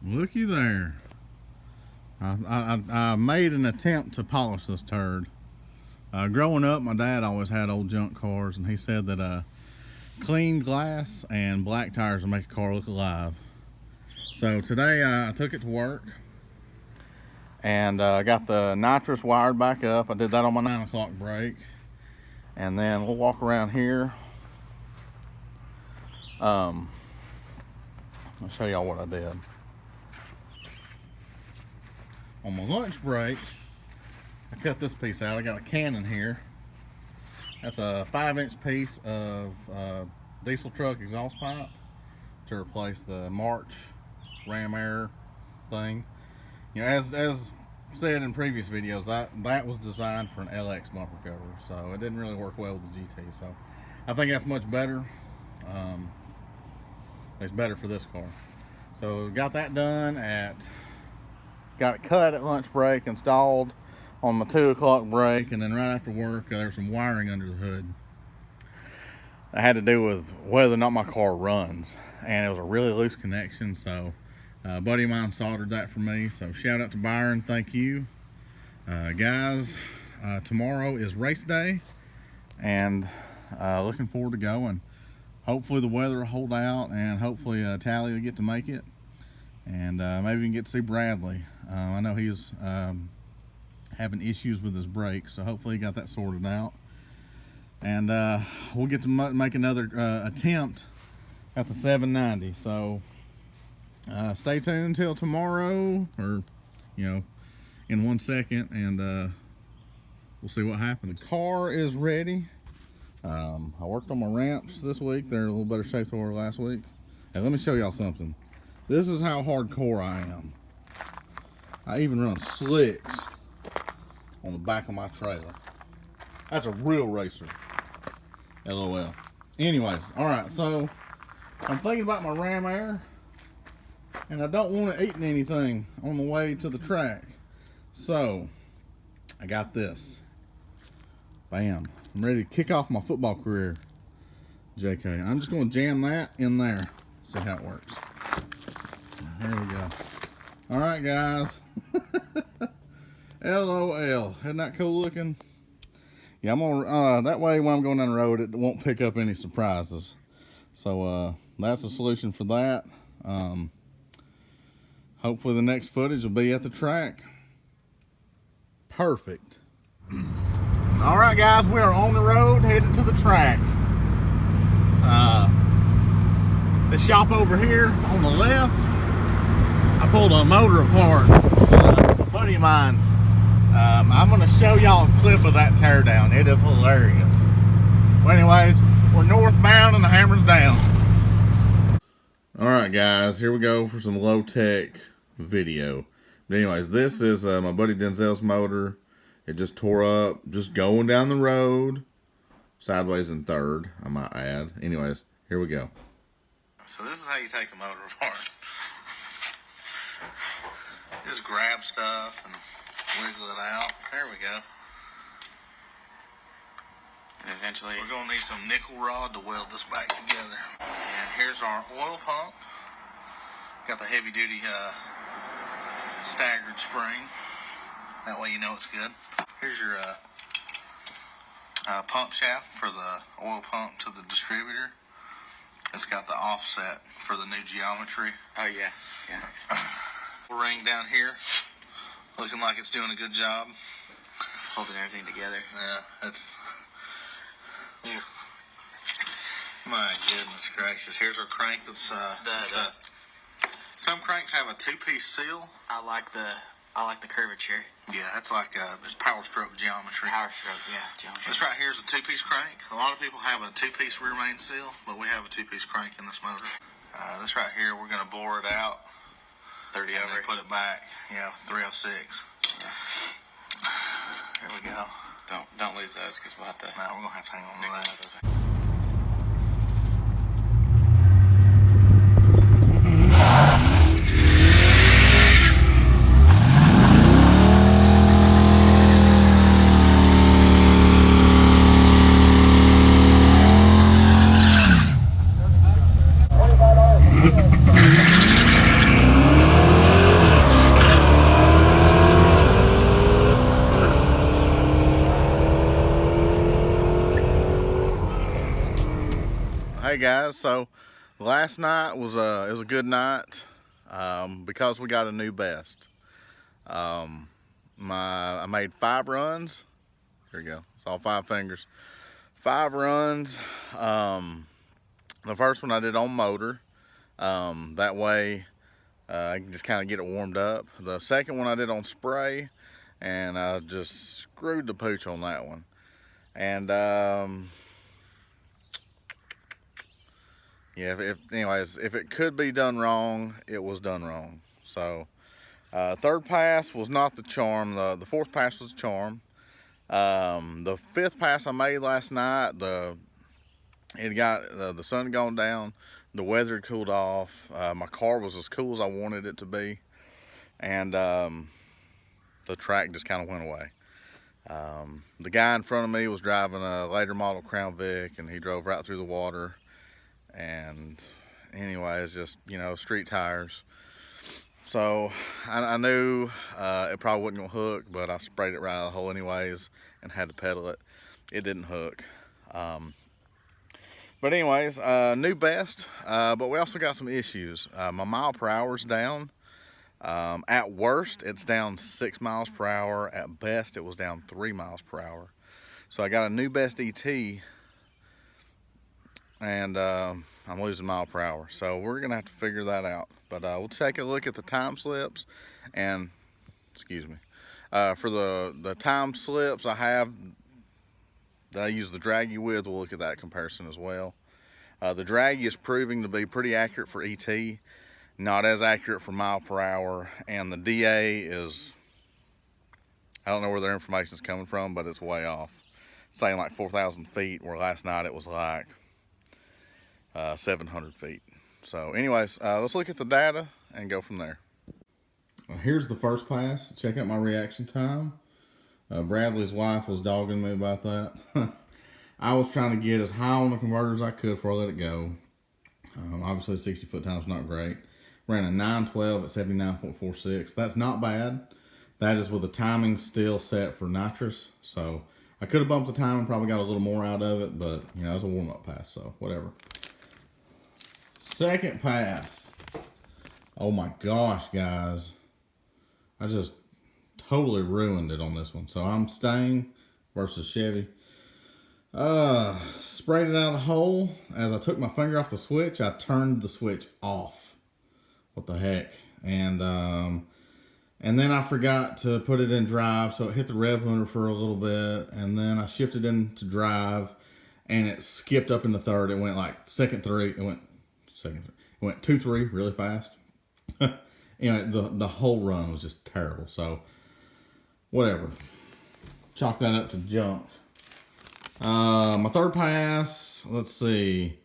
Looky there. I made an attempt to polish this turd. Growing up, my dad always had old junk cars, and he said that clean glass and black tires will make a car look alive. So today I took it to work, and I got the nitrous wired back up. I did that on my 9 o'clock break. And then we'll walk around here. I'll show y'all what I did. On my lunch break, I cut this piece out. I got a cannon here. That's a 5-inch piece of diesel truck exhaust pipe to replace the March ram air thing. You know, as said in previous videos, that was designed for an LX bumper cover, so it didn't really work well with the GT. So I think that's much better. It's better for this car. So got that done got it cut at lunch break, installed on my 2 o'clock break, and then right after work there was some wiring under the hood that had to do with whether or not my car runs, and it was a really loose connection. So a buddy of mine soldered that for me. So shout out to Byron, thank you. Guys, tomorrow is race day, and looking forward to going. Hopefully the weather will hold out, and hopefully Tally will get to make it, and maybe we can get to see Bradley. I know he's having issues with his brakes, so hopefully he got that sorted out, and we'll get to make another attempt at the 790. So stay tuned till tomorrow, or in 1 second, and we'll see what happens. The car is ready. I worked on my ramps this week. They're in a little better shape than they were last week. And let me show y'all something. This is how hardcore I am. I even run slicks on the back of my trailer. That's a real racer. LOL. Anyways, alright, so I'm thinking about my ram air, and I don't want it eating anything on the way to the track. So I got this. Bam. I'm ready to kick off my football career, JK. I'm just going to jam that in there. See how it works. Here we go. All right, guys. LOL. Isn't that cool looking? Yeah, I'm gonna that way when I'm going down the road, it won't pick up any surprises. So that's the solution for that. Hopefully the next footage will be at the track. Perfect. All right, guys, we are on the road headed to the track. The shop over here on the left, I pulled a motor apart. A buddy of mine. I'm going to show y'all a clip of that teardown. It is hilarious. Well, anyways, we're northbound and the hammer's down. All right, guys, here we go for some low-tech video. But anyways, this is my buddy Denzel's motor. It just tore up, just going down the road, sideways in third, I might add. Anyways, here we go. So this is how you take a motor apart. Just grab stuff and wiggle it out. There we go. And eventually we're going to need some nickel rod to weld this back together. And here's our oil pump. Got the heavy duty staggered spring. That way you know it's good. Here's your pump shaft for the oil pump to the distributor. It's got the offset for the new geometry. Oh yeah, yeah. Ring down here, looking like it's doing a good job. Holding everything together. Yeah, it's... Ooh. My goodness gracious. Here's our crank that's... some cranks have a 2-piece seal. I like the curvature. Yeah, that's like it's power stroke geometry. Power stroke, yeah, geometry. This right here is a 2-piece crank. A lot of people have a 2-piece rear main seal, but we have a 2-piece crank in this motor. This right here, we're going to bore it out. 30 and over. then put it back. Yeah, 306. Yeah. There we go. Don't lose those because we'll have to. No, we're going to have to hang on to that. Hey guys, so last night was it was a good night because we got a new best. I made 5 runs. There you go. It's all 5 fingers. 5 runs. The first one I did on motor. That way I can just kind of get it warmed up. The second one I did on spray, and I just screwed the pooch on that one. And yeah, anyways, if it could be done wrong, it was done wrong. So third pass was not the charm. The fourth pass was the charm. The fifth pass I made last night, the sun had gone down, the weather had cooled off. My car was as cool as I wanted it to be, and the track just kind of went away. The guy in front of me was driving a later model Crown Vic, and he drove right through the water. And anyways, just, you know, street tires. So I knew it probably wasn't gonna hook, but I sprayed it right out of the hole anyways and had to pedal it. It didn't hook. But anyways, new best, but we also got some issues. My mile per hour is down. At worst, it's down 6 miles per hour. At best, it was down 3 miles per hour. So I got a new best ET, and I'm losing mile per hour. So we're gonna have to figure that out. But we'll take a look at the time slips, and excuse me, for the time slips I have that I use the Draggy with, we'll look at that comparison as well. The Draggy is proving to be pretty accurate for ET, not as accurate for mile per hour, and the DA is, I don't know where their information is coming from, but it's way off. It's saying like 4,000 feet, where last night it was like 700 feet. So anyways, let's look at the data and go from there. Here's the first pass. Check out my reaction time. Bradley's wife was dogging me about that. I was trying to get as high on the converter as I could before I let it go. Obviously 60 foot time's not great. Ran a 912 at 79.46. That's not bad. That is with the timing still set for nitrous. So I could have bumped the time and probably got a little more out of it, but you know, it's a warm-up pass, so whatever. Second pass. Oh my gosh, guys. I just totally ruined it on this one. So I'm Mustang versus Chevy. Sprayed it out of the hole. As I took my finger off the switch, I turned the switch off. What the heck? And then I forgot to put it in drive, so it hit the rev limiter for a little bit, and then I shifted into drive, and it skipped up into third. It went like second 3. It went 2-3 really fast. You know, the whole run was just terrible. So whatever, chalk that up to junk. My third pass, let's see.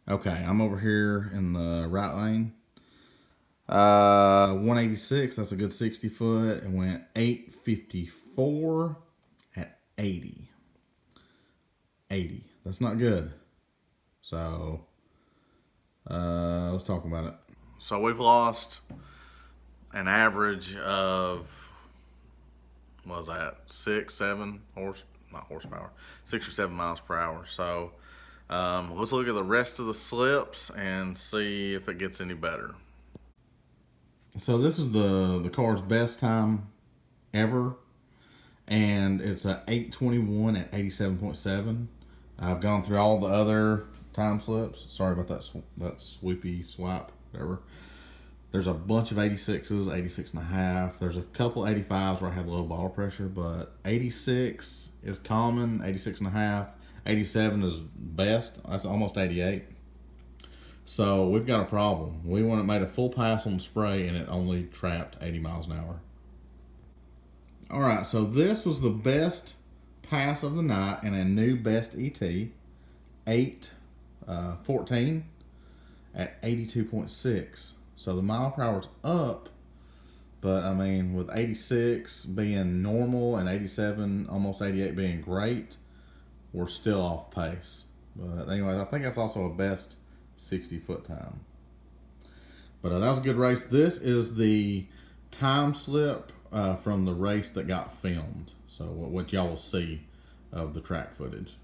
Okay, I'm over here in the right lane. 186, that's a good 60 foot. It went 854 at 80. That's not good. So let's talk about it. So we've lost an average of, what was that, 6 or 7 miles per hour. So let's look at the rest of the slips and see if it gets any better. So this is the car's best time ever, and it's a 821 at 87.7. I've gone through all the other time slips. Sorry about that sweepy swipe, whatever. There's a bunch of 86s, 86.5. There's a couple 85s where I have low bottle pressure, but 86 is common, 86.5. 87 is best. That's almost 88. So we've got a problem. We made a full pass on the spray, and it only trapped 80 miles an hour. All right, so this was the best pass of the night and a new best ET, 814 at 82.6. So the mile per hour's up, but I mean, with 86 being normal and 87, almost 88 being great, we're still off pace. But anyway, I think that's also a best 60 foot time. But that was a good race. This is the time slip from the race that got filmed. So what y'all will see of the track footage.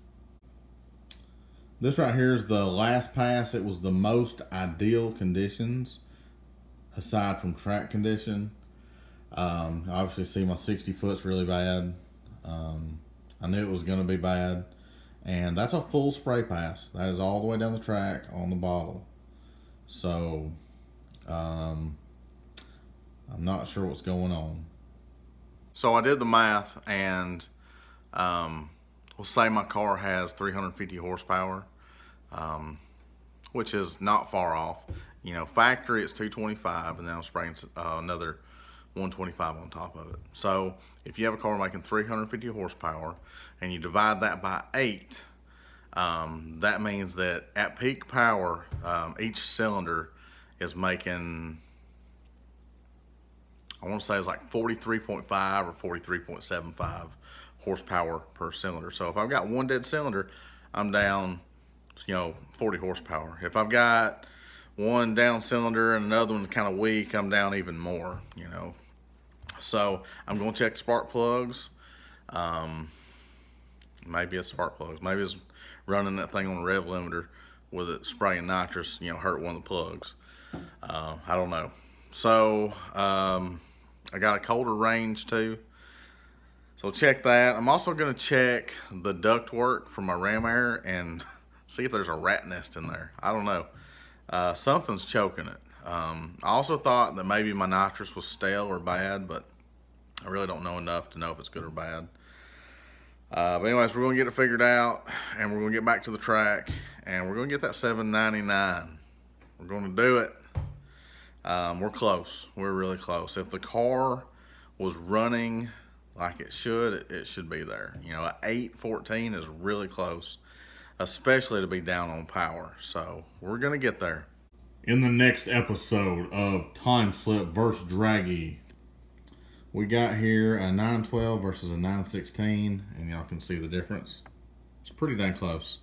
This right here is the last pass. It was the most ideal conditions aside from track condition. Obviously see my 60 foot's really bad. I knew it was going to be bad. And that's a full spray pass. That is all the way down the track on the bottle. So, I'm not sure what's going on. So I did the math, and we'll say my car has 350 horsepower, which is not far off. You know, factory it's 225, and then I'm spraying another 125 on top of it. So if you have a car making 350 horsepower and you divide that by 8, that means that at peak power, each cylinder is making, I want to say it's like 43.5 or 43.75 horsepower per cylinder. So if I've got one dead cylinder, I'm down, 40 horsepower. If I've got one down cylinder and another one kind of weak, I'm down even more, So I'm going to check the spark plugs. Maybe it's spark plugs. Maybe it's running that thing on a rev limiter with it spraying nitrous, hurt one of the plugs. I don't know. So I got a colder range too. So check that. I'm also going to check the duct work for my ram air and see if there's a rat nest in there. I don't know. Something's choking it. I also thought that maybe my nitrous was stale or bad, but I really don't know enough to know if it's good or bad. But anyways, we're going to get it figured out, and we're going to get back to the track, and we're going to get that 799. We're going to do it. We're close. We're really close. If the car was running like it should be there. An 814 is really close, especially to be down on power. So we're going to get there. In the next episode of Time Slip vs. Draggy, we got here a 912 versus a 916, and y'all can see the difference. It's pretty dang close.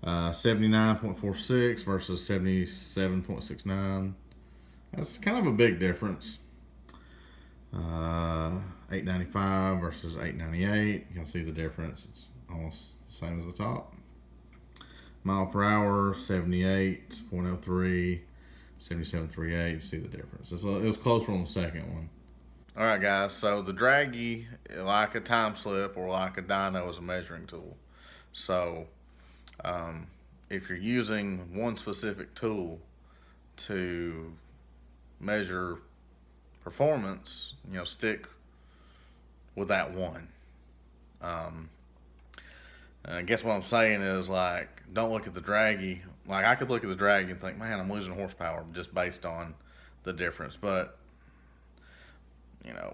79.46 versus 77.69. That's kind of a big difference. 895 versus 898. You can see the difference. It's almost the same as the top. Mile per hour, 78.03, 77.38. You see the difference. It was closer on the second one. All right, guys. So the Draggy, like a time slip or like a dyno, is a measuring tool. So if you're using one specific tool to measure performance, stick with that one. I guess what I'm saying is, don't look at the Draggy. I could look at the Draggy and think, man, I'm losing horsepower just based on the difference. But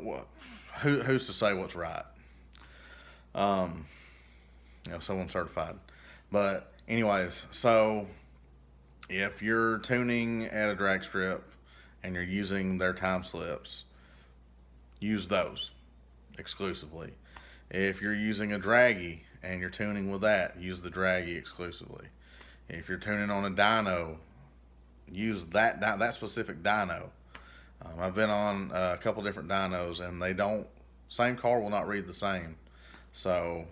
what? Who's to say what's right? Someone certified. But anyways, so if you're tuning at a drag strip and you're using their time slips, use those exclusively. If you're using a Draggy and you're tuning with that, use the Draggy exclusively. If you're tuning on a dyno, use that specific dyno. I've been on a couple different dynos, and same car will not read the same. So,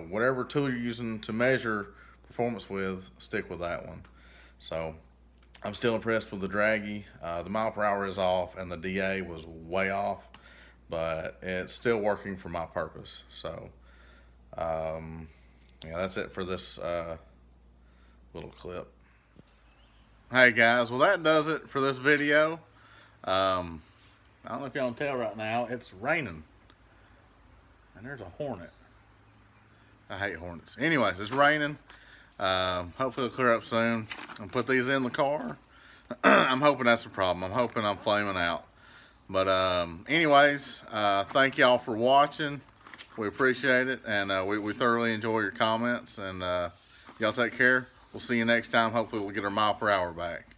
whatever tool you're using to measure performance with, stick with that one. So, I'm still impressed with the Draggy. The mile per hour is off, and the DA was way off, but it's still working for my purpose. So, that's it for this little clip. Hey guys, well that does it for this video. I don't know if y'all can tell right now, it's raining. And there's a hornet. I hate hornets. Anyways, it's raining. Hopefully it'll clear up soon. I'll put these in the car. I'm hoping that's the problem. I'm hoping I'm flaming out. But anyways, thank y'all for watching. We appreciate it, and we thoroughly enjoy your comments. And y'all take care. We'll see you next time. Hopefully we'll get our mile per hour back.